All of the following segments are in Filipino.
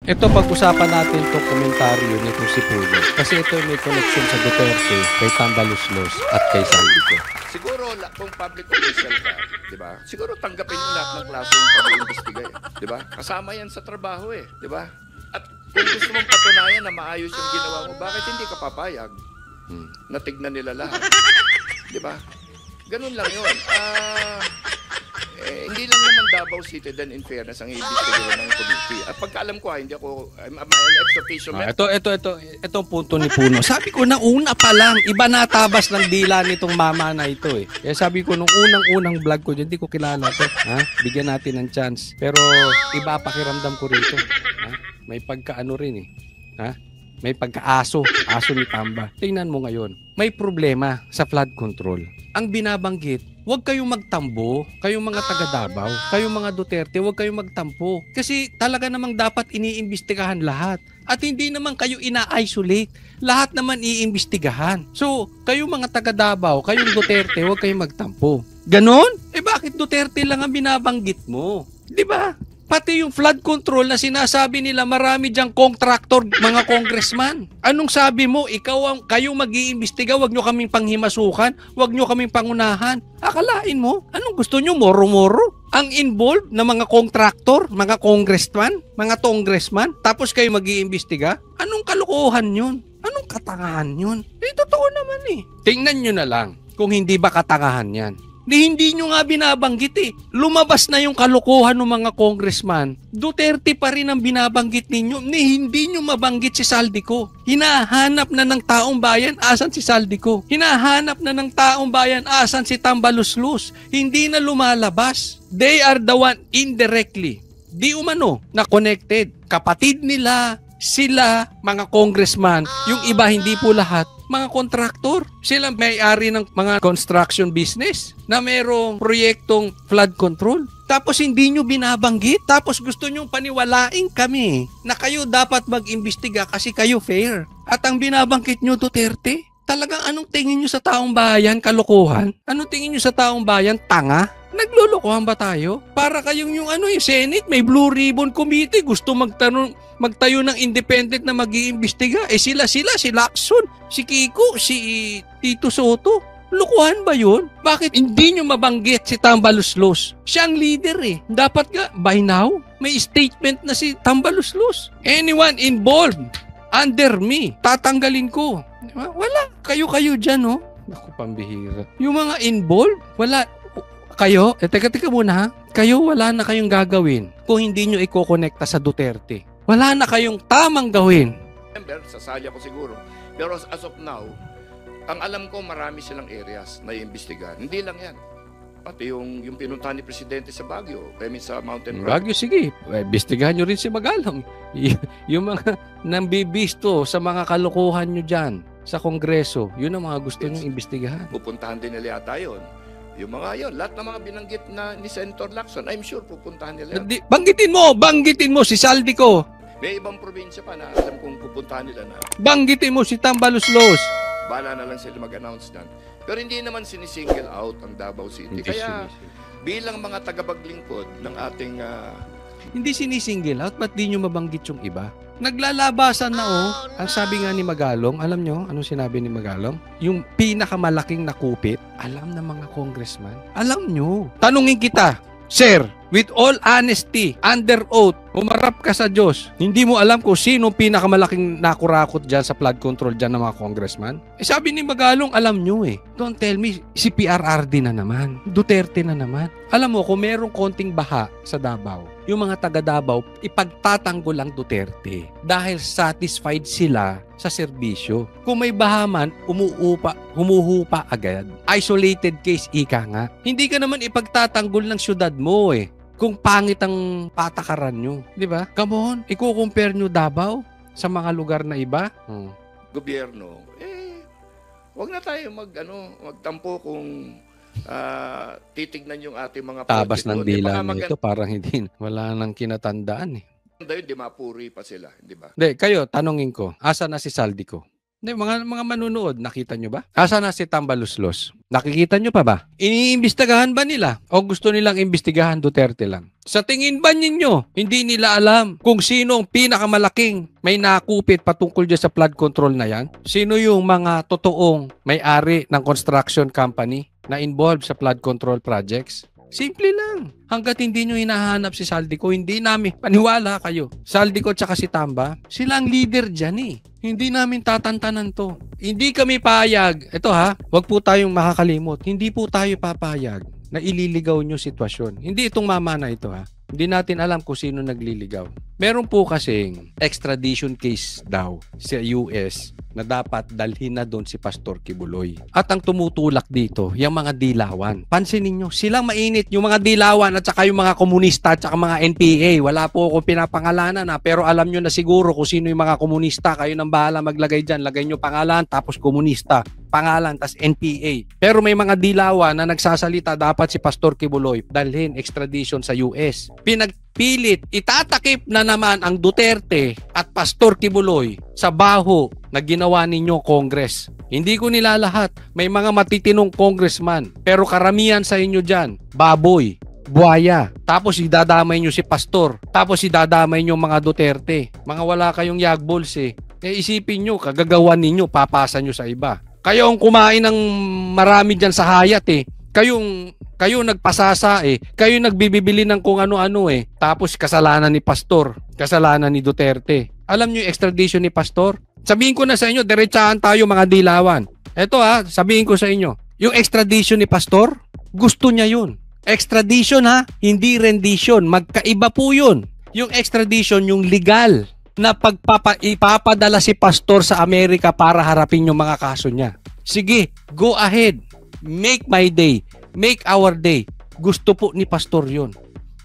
Ito pag-usapan natin itong komentaryo nitong si Pulo. Kasi ito may connection sa Duterte, kay Tambaluslos at kay Saldico. Siguro kung public official ka, di ba? Siguro tanggapin mo lahat ng klase yung pag-iimbestiga, di ba? Kasama yan sa trabaho di ba? At kung gusto mong patunayan na maayos yung ginawa mo, bakit hindi ka papayag? Natignan nila lahat. Di ba? Ganun lang yun. Hindi lang naman Davao City then in fairness ang iimbestigahan ng committee. At pagkaalam ko, hindi ako, I'm an ex-official. Ito ang punto ni Puno. Sabi ko na una pa lang, iba na tabas ng dila nitong mama na ito eh. Kaya sabi ko nung unang vlog ko, hindi ko kilala to. Bigyan natin ng chance. Pero iba pakiramdam ko rito. May pagkaano rin eh. May pagkaaso ni Tamba. Tingnan mo ngayon, may problema sa flood control. Ang binabanggit, huwag kayong magtambo, kayong mga taga-Davao, kayong mga Duterte, huwag kayong magtampo. Kasi talaga namang dapat iniimbestigahan lahat. At hindi naman kayo ina-isolate. Lahat naman iimbestigahan. So, kayong mga taga-Davao, kayong Duterte, huwag kayong magtampo. Ganon? Bakit Duterte lang ang binabanggit mo? Di ba? Pati yung flood control na sinasabi nila marami diyang contractor, mga congressman. Anong sabi mo? Kayo mag-iimbestiga, wag nyo kaming panghimasukan, wag nyo kaming pangunahan. Akalain mo? Anong gusto nyo? Moro-moro? Ang involved na mga contractor, mga congressman, tapos kayo mag-iimbestiga? Anong kalokohan yun? Anong katangahan yun? Totoo naman Tingnan nyo na lang kung hindi ba katangahan yan. Hindi nyo nga binabanggit Lumabas na yung kalokohan ng mga congressman. Duterte pa rin ang binabanggit ninyo. Hindi nyo mabanggit si Saldico. Hinahanap na ng taong bayan, asan si Saldico? Hinahanap na ng taong bayan, asan si Tambaluslos? Hindi na lumalabas. They are the one indirectly. Di umano na connected. Kapatid nila, sila, mga congressman, yung iba hindi po lahat, mga kontraktor. Sila may-ari ng mga construction business na merong proyektong flood control. Tapos hindi nyo binabanggit. Tapos gusto nyo paniwalain kami na kayo dapat mag-imbestiga kasi kayo fair. At ang binabanggit nyo, Duterte, talagang anong tingin nyo sa taong bayan? Kalokohan? Anong tingin nyo sa taong bayan? Tanga? Naglulukohan ba tayo? Para kayong yung Senate, may Blue Ribbon Committee, gusto magtayo ng independent na mag-iimbestiga. Sila, si Lacson, si Kiko, si Tito Soto. Lukuhan ba yun? Bakit hindi nyo mabanggit si Tambaluslos? Siya ang leader Dapat nga, by now, may statement na si Tambaluslos. Anyone involved under me, tatanggalin ko. Wala. Kayo dyan, Naku, pambihira. Yung mga involved, wala. Kayo, teka muna Kayo wala na kayong gagawin kung hindi nyo i-connecta sa Duterte. Wala na kayong tamang gawin. Sasali ako siguro. Pero as of now, ang alam ko marami silang areas na iimbestigahan. Hindi lang yan. Pati yung pinuntahan ni Presidente sa Baguio, sa Mountain Road. Baguio, sige. Imbestigahan nyo rin si Magalong. Yung mga nambibisto sa mga kalokohan nyo dyan sa Kongreso, yun ang mga gusto nyo imbestigahan. Pupuntahan din nila yata yun. Yung mga yun, lahat ng mga binanggit na ni Senator Lacson, I'm sure pupuntahan nila. Banggitin mo si Saldico. May ibang probinsya pa na alam kong pupuntahan nila na. Banggitin mo si Tambaluslos. Bala na lang sila mag-announce na. Pero hindi naman sinisingle out ang Davao City. Kaya bilang mga tagapaglingkod ng ating... Hindi sinisingle out, ba't di nyo mabanggit yung iba? Naglalabasan na Ang sabi nga ni Magalong, alam nyo, anong sinabi ni Magalong? Yung pinakamalaking nakupit, alam ng mga congressman. Alam nyo. Tanungin kita, Sir, with all honesty, under oath, umarap ka sa Diyos. Hindi mo alam kung sino pinakamalaking nakurakot dyan sa flood control dyan ng mga congressman? Sabi ni Magalong, alam nyo Don't tell me, si PRRD na naman. Duterte na naman. Alam mo, kung merong konting baha sa Davao, yung mga taga Davao, ipagtatanggol ang Duterte dahil satisfied sila sa serbisyo. Kung may bahaman, humuhupa agad. Isolated case, ika nga. Hindi ka naman ipagtatanggol ng syudad mo kung pangit ang patakaran nyo. Di ba? Come on, i-compare nyo Davao sa mga lugar na iba. Gobyerno, wag na tayo magtampo kung titignan yung ating mga tabas ng dila nito, parang wala nang kinatandaan Di mapuri pa sila, di ba? Kayo, tanongin ko, asa na si Saldico? Hindi, mga manunood, nakita nyo ba? Asa na si Tambaluslos? Nakikita nyo pa ba? Iniimbestigahan ba nila? O gusto nilang imbestigahan Duterte lang? Sa tingin ba ninyo, hindi nila alam kung sino ang pinakamalaking may nakupit patungkol dyan sa flood control na yan? Sino yung mga totoong may-ari ng construction company na involved sa flood control projects? Simple lang. Hanggat hindi nyo hinahanap si Saldico, hindi namin, paniwala kayo, Saldico tsaka si Tamba, sila ang leader dyan eh. Hindi namin tatantanan to. Hindi kami payag. Ito ha, wag po tayong makakalimot. Hindi po tayo papayag na ililigaw nyo sitwasyon. Hindi itong mama na ito ha. Hindi natin alam kung sino nagliligaw. Meron po kasing extradition case daw sa US na dapat dalhin na doon si Pastor Kibuloy. At ang tumutulak dito, yung mga dilawan. Pansinin nyo, silang mainit yung mga dilawan at saka yung mga komunista at saka mga NPA. Wala po akong pinapangalanan na pero alam nyo na siguro kung sino yung mga komunista. Kayo nang bahala maglagay dyan. Lagay nyo pangalan tapos komunista. Pangalan tas NPA. Pero may mga dilawan na nagsasalita dapat si Pastor Kibuloy dalhin extradition sa US. Pinagpilit, itatakip na naman ang Duterte at Pastor Kibuloy sa baho na ginawa ninyo Congress. Hindi ko nilalahat. May mga matitinong congressman. Pero karamihan sa inyo dyan, baboy, buhaya. Tapos idadamay nyo si Pastor. Tapos idadamay nyo mga Duterte. Mga wala kayong yagbols eh. Isipin nyo, kagagawan ninyo, papasa nyo sa iba. Kayo ang kumain ng marami dyan sa hayat eh. Kayo nagpasasa eh. Kayo nagbibibili ng kung ano-ano eh. Tapos kasalanan ni Pastor. Kasalanan ni Duterte. Alam nyo yung extradition ni Pastor? Sabihin ko na sa inyo, diretsahan tayo mga dilawan. Eto ha, sabihin ko sa inyo. Yung extradition ni Pastor, gusto niya yun. Extradition ha, hindi rendition. Magkaiba po yun. Yung extradition, yung legal na ipapadala si Pastor sa Amerika para harapin yung mga kaso niya. Sige, go ahead. Make my day. Make our day. Gusto po ni Pastor yun.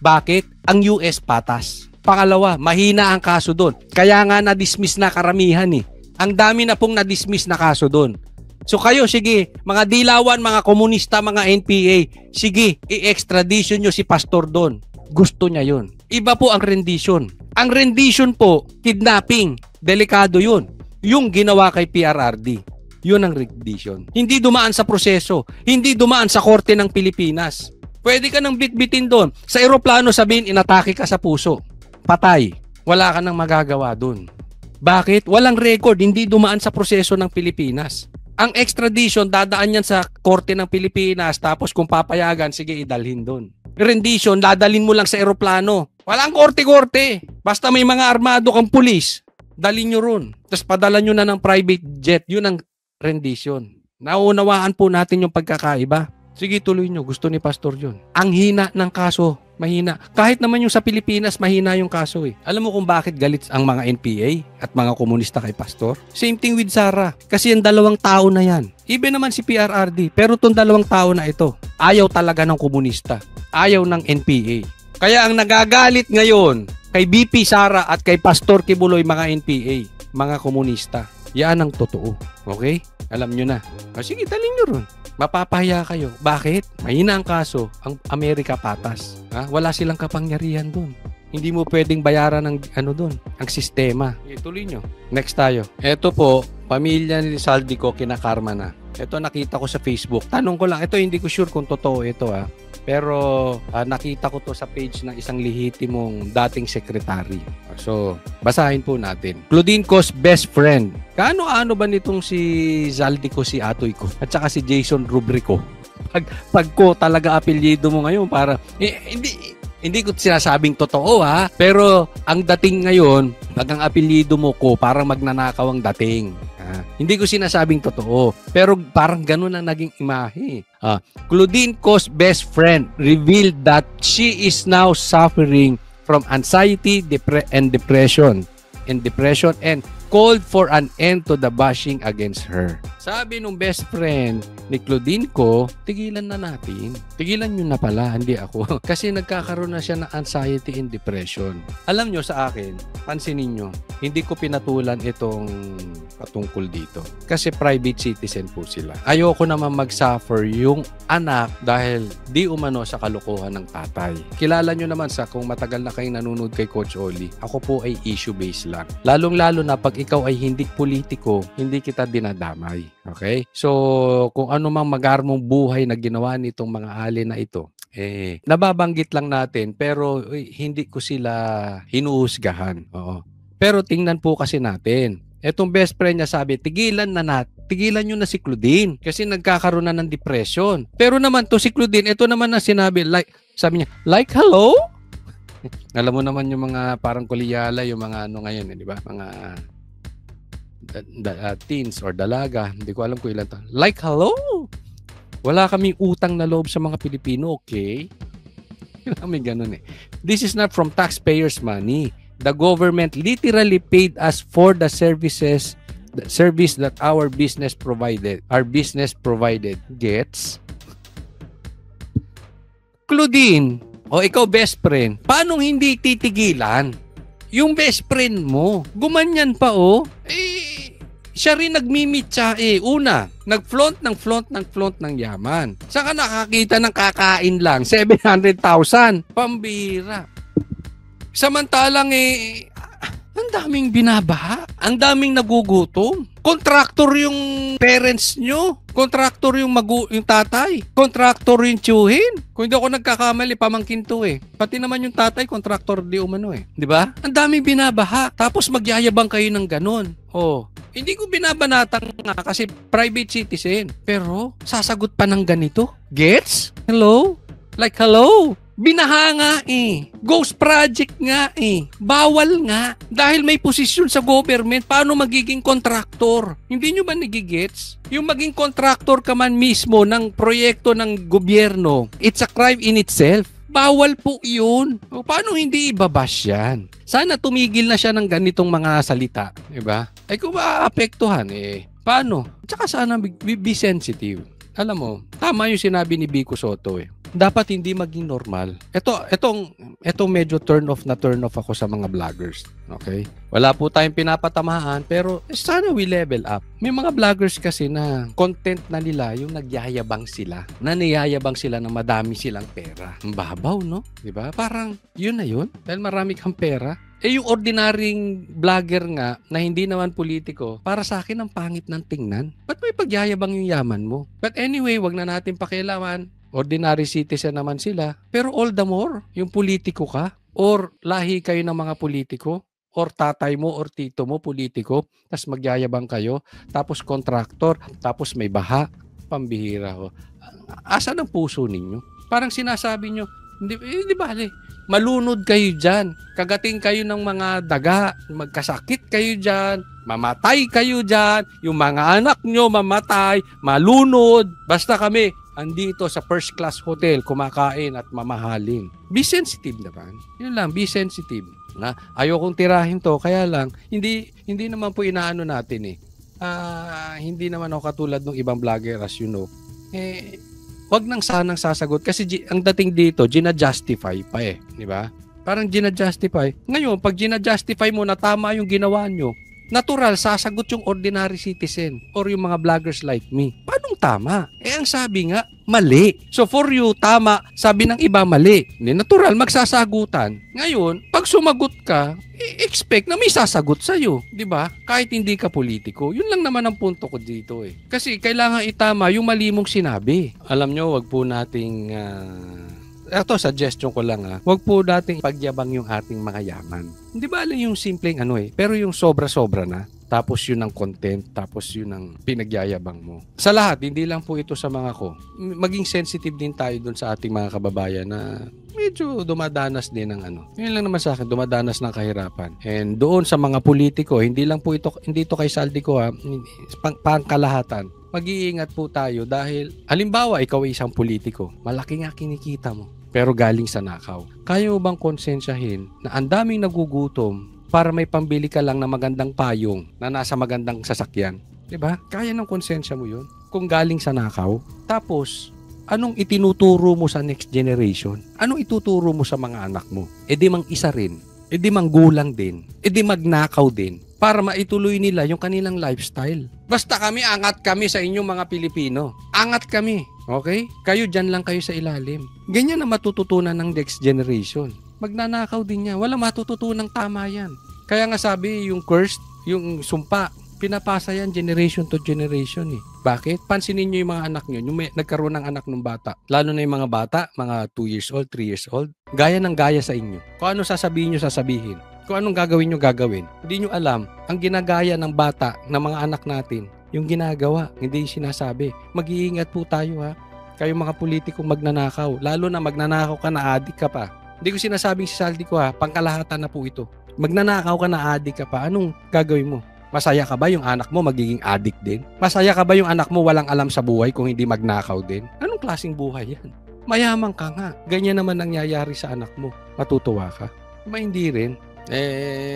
Bakit? Ang US patas. Pangalawa, mahina ang kaso doon. Kaya nga na-dismiss na karamihan eh. Ang dami na pong na-dismiss na kaso doon. So kayo, sige, mga dilawan, mga komunista, mga NPA, sige, i-extradition nyo si Pastor doon. Gusto niya yun. Iba po ang rendition. Ang rendition po, kidnapping. Delikado yun. Yung ginawa kay PRRD. Yun ang rendition. Hindi dumaan sa proseso. Hindi dumaan sa korte ng Pilipinas. Pwede ka nang bitbitin doon. Sa eroplano sabihin, inatake ka sa puso. Patay. Wala ka nang magagawa doon. Bakit? Walang record. Hindi dumaan sa proseso ng Pilipinas. Ang extradition, dadaan yan sa korte ng Pilipinas. Tapos kung papayagan, sige, idalhin doon. Rendition, dadalhin mo lang sa eroplano. Walang korte-korte. Basta may mga armado kang pulis, dalhin nyo ron. Tapos padala nyo na ng private jet. Yun ang rendition. Naunawaan po natin yung pagkakaiba. Sige, tuloy nyo. Gusto ni Pastor yun. Ang hina ng kaso. Mahina. Kahit naman yung sa Pilipinas, mahina yung kaso eh. Alam mo kung bakit galit ang mga NPA at mga komunista kay Pastor? Same thing with Sara. Kasi yung dalawang tao na yan. Even naman si PRRD. Pero itong dalawang tao na ito, ayaw talaga ng komunista. Ayaw ng NPA. Kaya ang nagagalit ngayon kay BP Sara at kay Pastor Kibuloy, mga NPA, mga komunista. Yan ang totoo. Okay? Alam nyo na. Sige, talin nyo ron. Mapapahiya kayo. Bakit? Mahina ang kaso. Ang Amerika patas. Wala silang kapangyarihan doon. Hindi mo pwedeng bayaran ng doon. Ang sistema. Tuloy nyo. Next tayo. Ito po, pamilya ni Saldico kinakarma na. Ito nakita ko sa Facebook. Tanong ko lang. Ito hindi ko sure kung totoo ito Pero nakita ko to sa page ng isang lehitimong dating sekretary. So, basahin po natin. Claudine Co's best friend. Kaano-ano ba nitong si Zaldico, si Atoy ko? At saka si Jason Rubrico? Pag ko talaga apelyido mo ngayon para... Hindi ko sinasabing totoo pero ang dating ngayon, pag ang apelyido mo ko, parang magnanakaw ang dating. Hindi ko sinasabing totoo, pero parang ganun ang naging imahe. Claudine Co's best friend revealed that she is now suffering from anxiety and depression and called for an end to the bashing against her. Sabi nung best friend ni Claudine Co, tigilan na natin. Tigilan nyo na pala, hindi ako. Kasi nagkakaroon na siya ng anxiety and depression. Alam nyo sa akin, pansinin nyo, hindi ko pinatulan itong patungkol dito. Kasi private citizen po sila. Ayoko naman mag-suffer yung anak dahil di umano sa kalokohan ng tatay. Kilala nyo naman kung matagal na kayong nanonood kay Coach Oli, ako po ay issue-based lang. Lalong-lalo na pag ikaw ay hindi politiko, hindi kita dinadamay. Okay? So, kung ano mang magarmong buhay na ginawa nitong mga alin na ito, nababanggit lang natin pero hindi ko sila hinuhusgahan. Oo. Pero tingnan po kasi natin. Etong best friend niya sabi, tigilan nyo na si Claudine kasi nagkakaroon na ng depression. Pero naman to si Claudine, ito naman na sinabi, sabi niya, hello? Alam mo naman yung mga parang koliyala, yung mga ano ngayon, di ba? Mga teens or dalaga, hindi ko alam kung ilan to. Hello? Wala kaming utang na loob sa mga Pilipino, okay? Kami ganun eh. This is not from taxpayers' money. The government literally paid us for the service that our business provided. Gets? Claudine, ikaw best friend, paano hindi titigilan? Yung best friend mo, gumanyan pa siya rin nagmimitsa Una, nag-flaunt ng yaman. Saka nakakita ng kakain lang, 700,000. Pambira. Samantalang ang daming binabaha, ang daming nagugutom. Kontraktor yung parents nyo, kontraktor yung tatay, kontraktor yung tiyuhin. Kung hindi ako nagkakamali, pamangkin to Pati naman yung tatay, kontraktor di umano di ba? Ang daming binabaha, tapos magyayabang kayo ng ganun. Hindi ko binabanatang nga kasi private citizen. Pero, sasagot pa ng ganito. Gets? Hello? Hello? Binaha nga Ghost project nga Bawal nga. Dahil may posisyon sa government, paano magiging kontraktor? Hindi nyo ba nagigets? Yung maging kontraktor ka man mismo ng proyekto ng gobyerno, it's a crime in itself. Bawal po yun. Paano hindi ibabash yan? Sana tumigil na siya ng ganitong mga salita. Diba? Kung maapektuhan, paano? Tsaka sana be sensitive. Alam mo, tama yung sinabi ni Vico Soto Dapat hindi maging normal. Etong medyo turn off ako sa mga vloggers. Okay? Wala po tayong pinapatamahan pero sana we level up. May mga vloggers kasi na content na nila yung nagyayabang sila. Naniyayabang sila na madami silang pera. Ang babaw, no? Diba? Parang yun na yun. Dahil marami kang pera. Yung ordinaryong vlogger nga na hindi naman politiko, para sa akin ang pangit ng tingnan. Ba't may pagyayabang yung yaman mo? But anyway, wag na natin pakialaman. Ordinary citizen naman sila. Pero all the more, yung politiko ka, or lahi kayo ng mga politiko, or tatay mo or tito mo politiko, tapos magyayabang kayo, tapos contractor, tapos may baha, pambihira ho. Asan ang puso ninyo? Parang sinasabi nyo, hindi bale, malunod kayo dyan, kagating kayo ng mga daga, magkasakit kayo dyan, mamatay kayo dyan, yung mga anak nyo mamatay, malunod, basta kami, andito sa first class hotel, kumakain at mamahalin. Be sensitive naman. Yun lang, be sensitive. Ayokong tirahin to, kaya lang, hindi naman po inaano natin hindi naman ako katulad ng ibang vlogger as you know. Wag nang sanang sasagot kasi ang dating dito, gina-justify pa di ba? Parang gina-justify. Ngayon, pag gina-justify mo na tama yung ginawa nyo, natural, sasagot yung ordinary citizen or yung mga vloggers like me. Paanong tama? Ang sabi nga, mali. So for you, tama. Sabi ng iba, mali. Natural, magsasagutan. Ngayon, pag sumagot ka, expect na may sasagot sa'yo. Diba? Kahit hindi ka politiko. Yun lang naman ang punto ko dito Kasi kailangan itama yung mali mong sinabi. Alam nyo, wag po nating... Ito, suggestion ko lang Huwag po nating pagyabang yung ating mga yaman. Hindi ba alam yung simpleng pero yung sobra-sobra na. Tapos yun ang content, tapos yun ang pinagyayabang mo. Sa lahat, hindi lang po ito sa mga ko. Maging sensitive din tayo dun sa ating mga kababayan na medyo dumadanas din ng Yun lang naman sa akin, dumadanas ng kahirapan. And doon sa mga politiko, hindi ito kay Saldico pangkalahatan. Mag-iingat po tayo dahil halimbawa ikaw ay isang politiko, malaki nga kinikita mo. Pero galing sa nakaw. Kaya mo bang konsensyahin na ang daming nagugutom para may pambili ka lang na magandang payong na nasa magandang sasakyan? Diba? Kaya ng konsensya mo yun kung galing sa nakaw. Tapos, anong itinuturo mo sa next generation? Anong ituturo mo sa mga anak mo? Di mang isa rin. Di mang gulang din. Di magnakaw din. Para maituloy nila yung kanilang lifestyle. Basta angat kami sa inyong mga Pilipino. Angat kami. Okay? Kayo dyan lang kayo sa ilalim. Ganyan na matututunan ng next generation. Magnanakaw din yan. Wala matututunang tama yan. Kaya nga sabi, yung cursed, yung sumpa, pinapasa yan generation to generation eh. Bakit? Pansinin nyo yung mga anak nyo, yung nagkaroon ng anak ng bata. Lalo na yung mga bata, mga 2 years old, 3 years old. Gaya ng gaya sa inyo. Kung ano sasabihin nyo, sasabihin. Kung anong gagawin nyo, gagawin. Hindi nyo alam, ang ginagaya ng bata, ng mga anak natin, yung ginagawa, hindi yung sinasabi. Mag-iingat po tayo ha. Kayong mga politikong magnanakaw. Lalo na magnanakaw ka na adik ka pa. Hindi ko sinasabing si Saldi ko ha, pangkalahatan na po ito. Magnanakaw ka na adik ka pa, anong gagawin mo? Masaya ka ba yung anak mo magiging addict din? Masaya ka ba yung anak mo walang alam sa buhay kung hindi magnakaw din? Anong klaseng buhay yan? Mayaman ka nga. Ganyan naman nangyayari sa anak mo. Matutuwa ka. Hindi rin.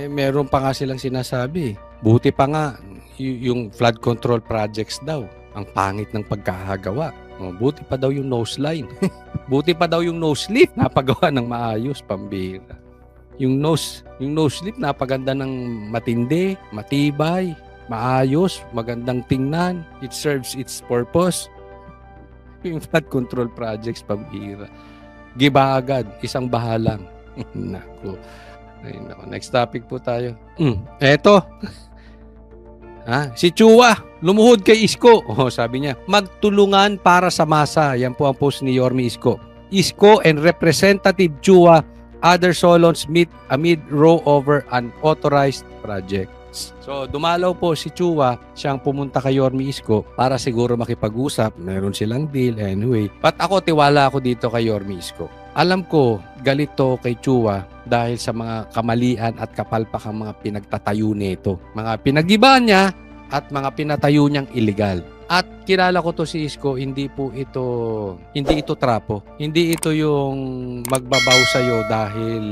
Meron pa nga silang sinasabi. Buti pa nga yung flood control projects daw. Ang pangit ng pagkakagawa. Buti pa daw yung nose line. Buti pa daw yung nose lift. Napagawa ng maayos, pambira. Yung nose lift, napaganda ng matindi, matibay, maayos, magandang tingnan. It serves its purpose. Yung flood control projects, pambira. Giba agad, isang bahalang. Naku. Next topic po tayo. Eto. Si Chua, lumuhod kay Isko. Sabi niya, magtulungan para sa masa. Yan po ang post ni Yorme Isko. Isko and Representative Chua, other Solons meet amid row over unauthorized projects. So, dumalaw po si Chua, siyang pumunta kay Yorme Isko para siguro makipag-usap. Meron silang deal anyway. But ako, tiwala ako dito kay Yorme Isko. Alam ko, galito kay Chua dahil sa mga kamalian at kapalpakang mga pinagtatayo nito. Mga pinag-iba niya at mga pinatayo niyang illegal. At kilala ko to si Isko, hindi ito trapo. Hindi ito yung magbabaw sa'yo dahil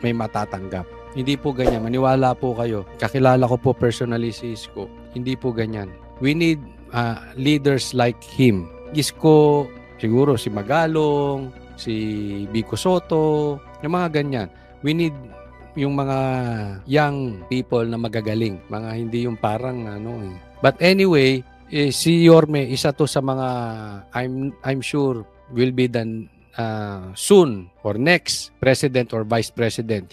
may matatanggap. Hindi po ganyan. Maniwala po kayo. Kakilala ko po personally si Isko. Hindi po ganyan. We need leaders like him. Isko, siguro si Magalong, si Vico Soto, yung mga ganyan. We need yung mga young people na magagaling. Mga hindi yung parang But anyway, si Yorme, isa to sa mga I'm sure will be done soon or next president or vice president.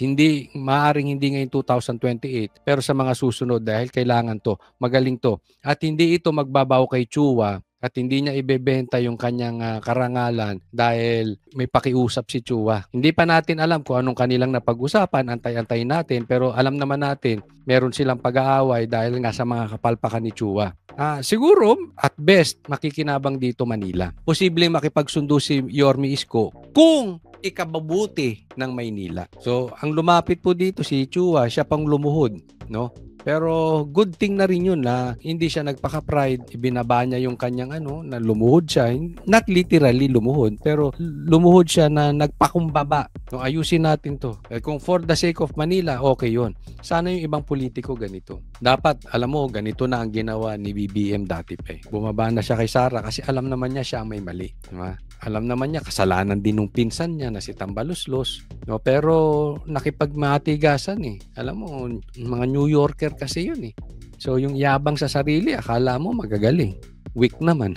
Maaring hindi ngayon 2028 pero sa mga susunod dahil kailangan to, magaling to. At hindi ito magbabaw kay Chua at hindi niya ibebenta yung kanyang karangalan dahil may pakiusap si Chua. Hindi pa natin alam kung anong kanilang napag-usapan, antay-antayin natin, pero alam naman natin meron silang pag-aaway dahil nga sa mga kapalpakan ni Chua. Siguro, at best, makikinabang dito Manila. Posibleng makipagsundo si Yorme Isko kung ikababuti ng Maynila. So, ang lumapit po dito si Chua, siya pang lumuhod, no? Pero good thing na rin yun na hindi siya nagpaka-pride, ibinaba niya yung kanyang na lumuhod siya, not literally lumuhod, pero lumuhod siya na nagpakumbaba. No, ayusin natin to. Kung for the sake of Manila, okay yun. Sana yung ibang politiko ganito. Dapat, alam mo, ganito na ang ginawa ni BBM dati pa. Bumaba na siya kay Sara kasi alam naman niya siya ang may mali. Diba? Alam naman niya, kasalanan din ng pinsan niya na si Tambaluslos. No, pero nakipagmatigasan eh. Alam mo, mga New Yorker kasi yun eh. So, yung yabang sa sarili, akala mo magagaling. Weak naman.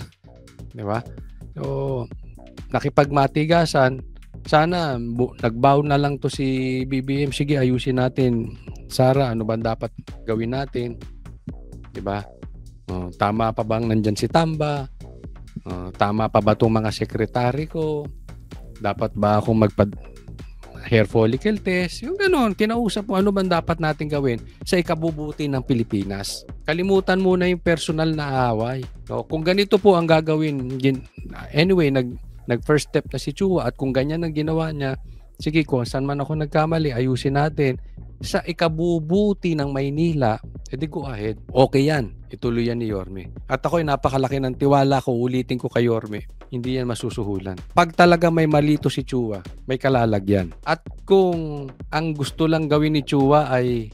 Diba? So, nakipagmatigasan, sana nagbow na lang to si BBM. Sige, ayusin natin. Sara, ano ba dapat gawin natin? Diba? Tama pa bang nandyan si Tamba? Tama pa ba itong mga sekretary ko? Dapat ba akong hair follicle test? Yung gano'n, kinausap mo ano bang dapat natin gawin sa ikabubuti ng Pilipinas. Kalimutan muna yung personal na away. So, kung ganito po ang gagawin, anyway, nag first step na si Chua at kung ganyan ang ginawa niya, sige ko, saan man ako nagkamali, ayusin natin. Sa ikabubuti ng Maynila, edi go ahead. Okay yan. Ituloy yan ni Yorme. At ako'y napakalaki ng tiwala ko, ulitin ko kay Yorme. Hindi yan masusuhulan. Pag talaga may malito si Chua, may kalalagyan. At kung ang gusto lang gawin ni Chua ay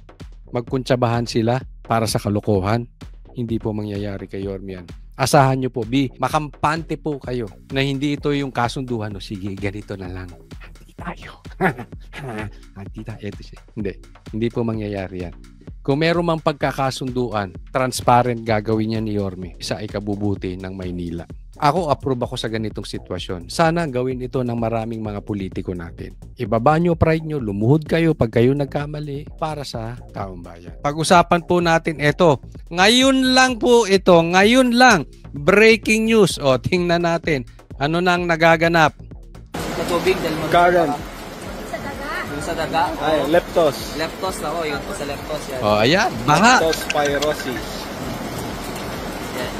magkuntsabahan sila para sa kalokohan, hindi po mangyayari kay Yorme yan. Asahan nyo po, makampante po kayo na hindi ito yung kasunduhan. O sige, ganito na lang. Tayo. Hindi po mangyayari yan. Kung meron mang pagkakasunduan, transparent gagawin niya ni Yorme sa ikabubuti ng Maynila. Ako, approve ako sa ganitong sitwasyon. Sana gawin ito ng maraming mga politiko natin. Ibaba nyo pride nyo, lumuhod kayo pag kayo nagkamali para sa taong bayan. Pag-usapan po natin ito. Ngayon lang po ito, ngayon lang. Breaking news. O, tingnan natin. Ano nang nagaganap? Sa tubig, dahil Current. yung sa daga. Ay, leptos. Leptos ako, yun po sa leptos. Yan. O, ayan. Baha. Leptospirosis. Yan.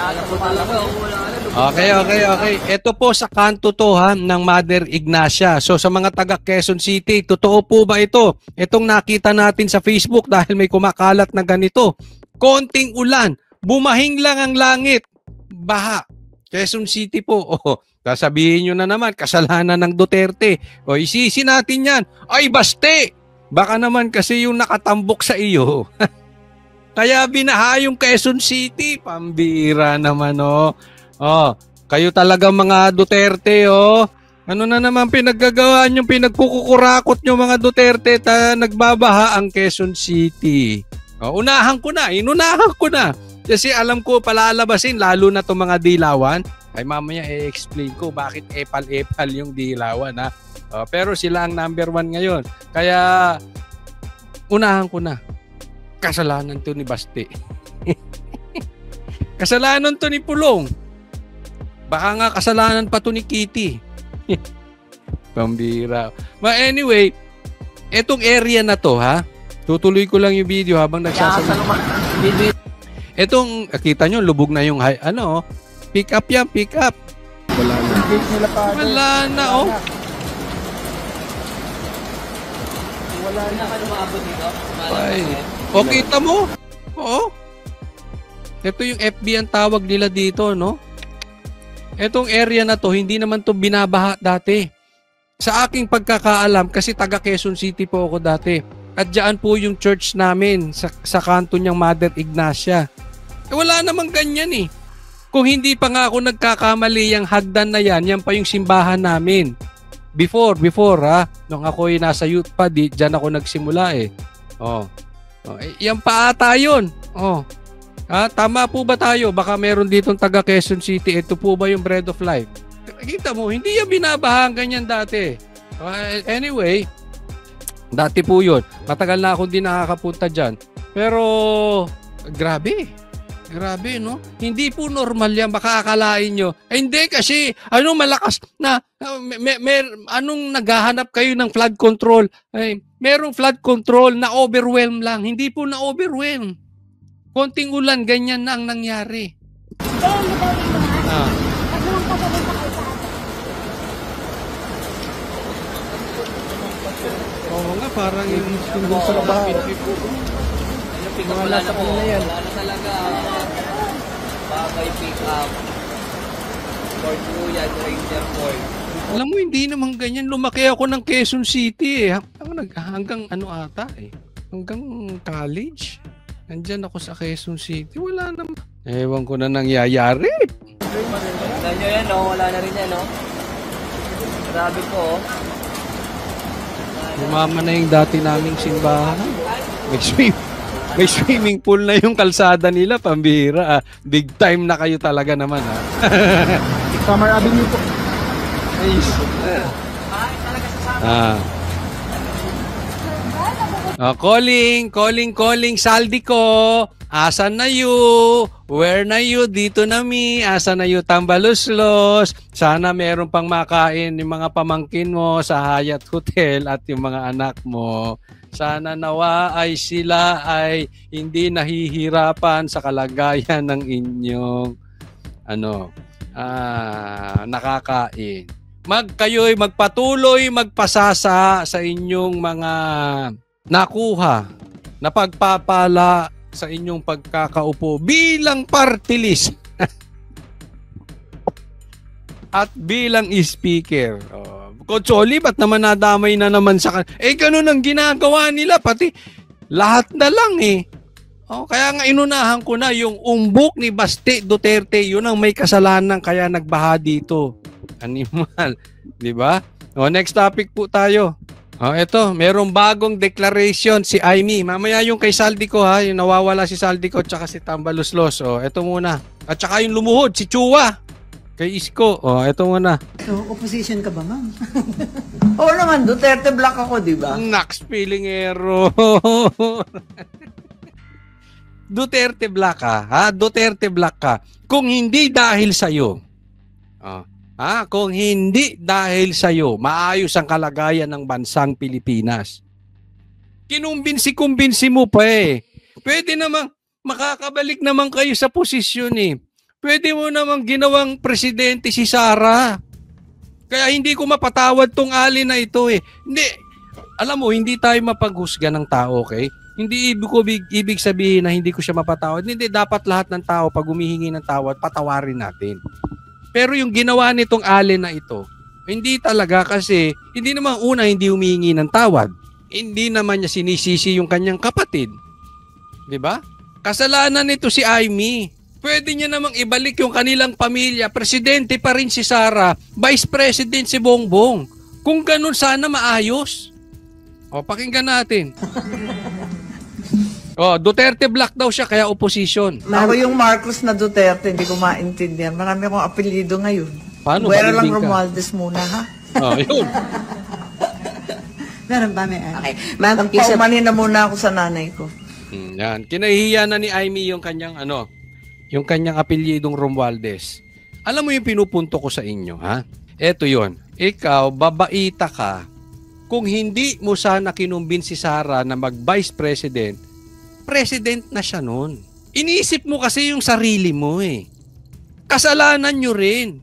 Alam po talaga, wala na. Okay. Ito po sa kanto to ha, ng Mother Ignacia. So sa mga taga Quezon City, totoo po ba ito? Itong nakita natin sa Facebook dahil may kumakalat na ganito. Konting ulan, bumahing lang ang langit. Baha. Quezon City po. O, sasabihin nyo na naman, kasalanan ng Duterte. O, isisi natin yan. Ay, baste! Baka naman kasi yung nakatambok sa iyo. Kaya binaha yung Quezon City. Pambira naman, oh. Oh, kayo talaga mga Duterte, oh. Ano na naman pinaggagawa nyo, pinagkukurakot nyo mga Duterte, nagbabaha ang Quezon City. Oh, inunahan ko na. Kasi alam ko palalabasin, lalo na itong mga dilawan. Ay mamaya i-explain ko bakit epal-epal yung dilawan, ha. Oh, pero sila ang number 1 ngayon. Kaya, unahan ko na. Kasalanan to ni Baste. Kasalanan to ni Pulong. Baka nga kasalanan pa to ni Kitty. Pambira. But anyway, etong area na to, ha? Tutuloy ko lang yung video habang nagsasalita. Etong, kita nyo, lubog na yung, pick up yan, pick up. Wala na. Wala na, oh. Wala na ka lumabot dito. Ay. O, kita mo? Oo. Ito yung FB ang tawag nila dito, no? Etong area na to, hindi naman to binabaha dati. Sa aking pagkakaalam, kasi taga Quezon City po ako dati. At dyan po yung church namin sa kanto niyang Mother Ignacia. Wala namang ganyan eh. Kung hindi pa nga ako nagkakamali yung hagdan na yan pa yung simbahan namin. Before ha, nung ako'y nasa youth pa, dyan ako nagsimula eh. Yan pa ata yun. Tama po ba tayo? Baka meron ditong taga Quezon City. Ito po ba yung Bread of Life? Kita mo, hindi yan binabahan ganyan dati. Anyway, dati po yun. Matagal na akong di nakakapunta dyan. Pero, grabe, no? Hindi po normal yan. Baka akalain nyo. Hindi kasi, malakas na, anong naghahanap kayo ng flood control? Merong flood control na overwhelm lang. Hindi po na overwhelm. Konting ulan, ganyan na ang nangyari. Oo nga, parang yung sa kabahan. Yung pick up wala na po. Wala na talaga. Babay pick up. Ford yan, Ranger Ford. Alam mo, hindi naman ganyan. Lumaki ako ng Quezon City eh. Hanggang hanggang college. Nandyan ako sa Quezon City. Wala naman. Ewan ko na nangyayari. Tignan nyo yan, no? Wala na rin yan, no? Grabe po, oh. Lumama na yung dati naming simbahan. May swimming pool na yung kalsada nila. Pambira. Big time na kayo talaga naman. Summer Avenue po. Calling, Saldi ko. Asan na you? Where na you? Dito na mi. Asan na you? Tambaluslos. Sana meron pang makain yung mga pamangkin mo sa Hyatt Hotel at yung mga anak mo. Sana nawa ay sila ay hindi nahihirapan sa kalagayan ng inyong nakakain. Kayo'y magpatuloy magpasasa sa inyong mga nakuha na pagpapala sa inyong pagkakaupo bilang party list at bilang speaker. Kotsoli, ba't naman nadamay na naman sa ganun ang ginagawa nila, pati lahat na lang eh. Kaya nga inunahan ko na yung umbok ni Baste Duterte, yun ang may kasalanan kaya nagbaha dito. Animal, di ba? Next topic po tayo. Ito, merong bagong declaration si Aimee. Mamaya yung kay Saldico ha, yung nawawala si Saldico tsaka si Tambaluslos. Ito muna. At saka yung lumuhod, si Chua. Kay Isko. Oh, eto muna. So, opposition ka ba, ma'am? Oo naman, Duterte Black ako, di ba? Nax, pilingero. Duterte Black ka, ha? Duterte Black ka. Kung hindi dahil sa'yo, kung hindi dahil sa'yo, maayos ang kalagayan ng bansang Pilipinas. Kinumbinsi mo pa eh. Pwede namang, makakabalik naman kayo sa posisyon eh. Pwede mo namang ginawang presidente si Sara. Kaya hindi ko mapatawad tong Ali na ito eh. Hindi, alam mo, hindi tayo mapaghusga ng tao, okay? Hindi ibig sabihin na hindi ko siya mapatawad. Hindi, dapat lahat ng tao, pag humihingi ng tawad, patawarin natin. Pero yung ginawa nitong Ali na ito, hindi talaga kasi, hindi naman una hindi humihingi ng tawad. Hindi naman niya sinisisi yung kanyang kapatid. 'Di ba? Kasalanan nito si Amy. Pwede niya namang ibalik yung kanilang pamilya. Presidente pa rin si Sara. Vice President si Bongbong. Kung ganun sana maayos. O, pakinggan natin. Duterte Black daw siya kaya opposition. Ako yung Marcos na Duterte, hindi ko maintindihan. Marami akong apelyido ngayon. Paano? Buwera lang Balibing ka? Romualdez muna, ha? Yun. Meron ba, may Okay. Ma'am, Paumanin na muna ako sa nanay ko. Yan. Kinahihiya na ni Amy yung kanyang yung kanyang apelyidong Romualdez. Alam mo yung pinupunto ko sa inyo, ha? Eto yon. Ikaw, babaita ka. Kung hindi mo sana kinumbinsi si Sara na mag-vice president, president na siya noon. Iniisip mo kasi yung sarili mo eh. Kasalanan nyo rin.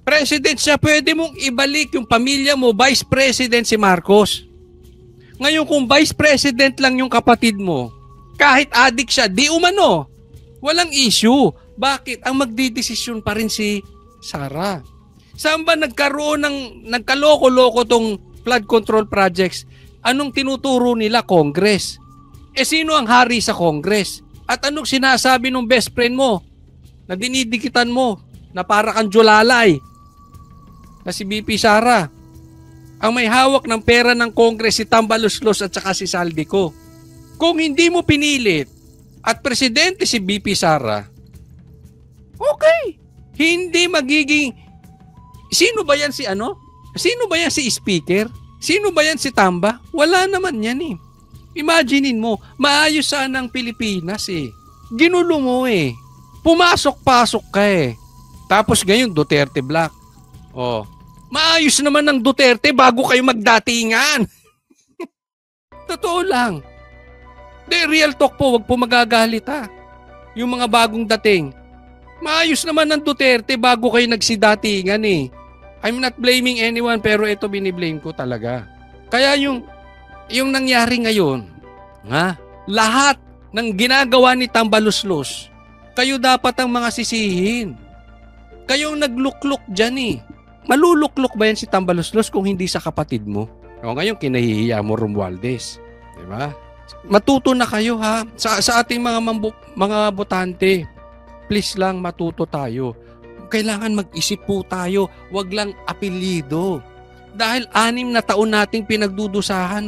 President siya, pwede mong ibalik yung pamilya mo, vice president si Marcos. Ngayon kung vice president lang yung kapatid mo, kahit adik siya, di umano. Walang issue. Bakit? Ang magdidesisyon pa rin si Sara. Saan ba nagkaloko-loko tong flood control projects? Anong tinuturo nila? Congress. Sino ang hari sa Congress? At anong sinasabi ng best friend mo na dinidikitan mo na para kang julalay na si BP Sara? Ang may hawak ng pera ng Congress si Tambaluslos at saka si Saldico. Kung hindi mo pinilit at presidente si BP Sara, okay. Hindi magiging... Sino ba yan si Sino ba yan si speaker? Sino ba yan si Tamba? Wala naman yan eh. Imaginein mo, maayos sana ang Pilipinas eh. Ginulo mo eh. Pumasok-pasok ka eh. Tapos ngayon, Duterte Black. Maayos naman ng Duterte bago kayo magdatingan. Totoo lang. Real talk po, wag po magagalit ha. Yung mga bagong dating. Maayos naman ng Duterte bago kayo nagsidatingan eh. I'm not blaming anyone pero ito biniblame ko talaga. Kaya yung nangyari ngayon, lahat ng ginagawa ni Tambaluslos, kayo dapat ang mga sisihin. Kayong naglukluk dyan eh. Maluluklok ba yan si Tambaluslos kung hindi sa kapatid mo? Ngayon kinahihiya mo Romualdez. Diba? Matuto na kayo ha sa ating mga botante. Please lang matuto tayo. Kailangan mag-isip po tayo, wag lang apelyido. Dahil 6 na taon nating pinagdudusahan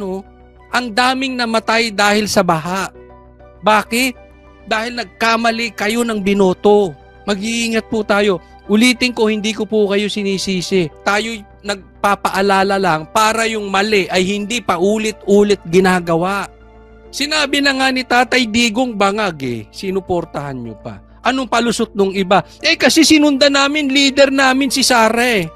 ang daming namatay dahil sa baha. Bakit? Dahil nagkamali kayo ng binoto. Mag-iingat po tayo. Ulitin ko, hindi ko po kayo sinisisi. Tayo nagpapaalala lang para yung mali ay hindi pa ulit-ulit ginagawa. Sinabi na nga ni Tatay Digong Bangag sinuportahan nyo pa. Anong palusot nung iba? Kasi sinundan namin, leader namin si Sara eh.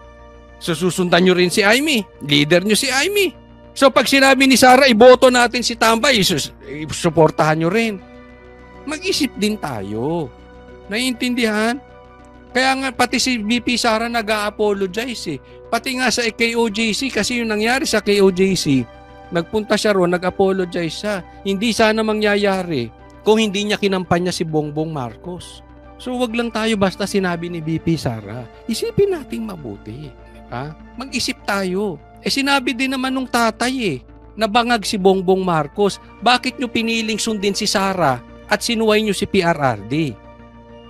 So susundan nyo rin si Amy. Leader nyo si Amy. So pag sinabi ni Sara, iboto natin si Tambay, suportahan nyo rin. Mag-isip din tayo. Naiintindihan? Kaya nga pati si BP Sara nag-a-apologize eh. Pati nga sa KOJC, kasi yung nangyari sa KOJC, nagpunta siya ron, nag-apologize siya. Hindi sana mangyayari kung hindi niya kinampanya si Bongbong Marcos. So wag lang tayo basta sinabi ni BP Sara. Isipin nating mabuti. Mag-isip tayo. Sinabi din naman nung tatay na bangag si Bongbong Marcos. Bakit nyo piniling sundin si Sara at sinuway nyo si PRRD?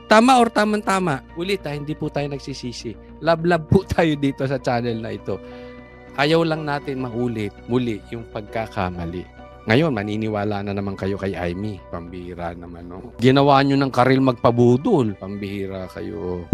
Tama or tama-tama? Ulit hindi po tayo nagsisisi. Love po tayo dito sa channel na ito. Ayaw lang natin maulit muli yung pagkakamali. Ngayon, maniniwala na naman kayo kay Aimee. Pambihira naman, no? Ginawa nyo ng Karil magpabudol. Pambihira kayo.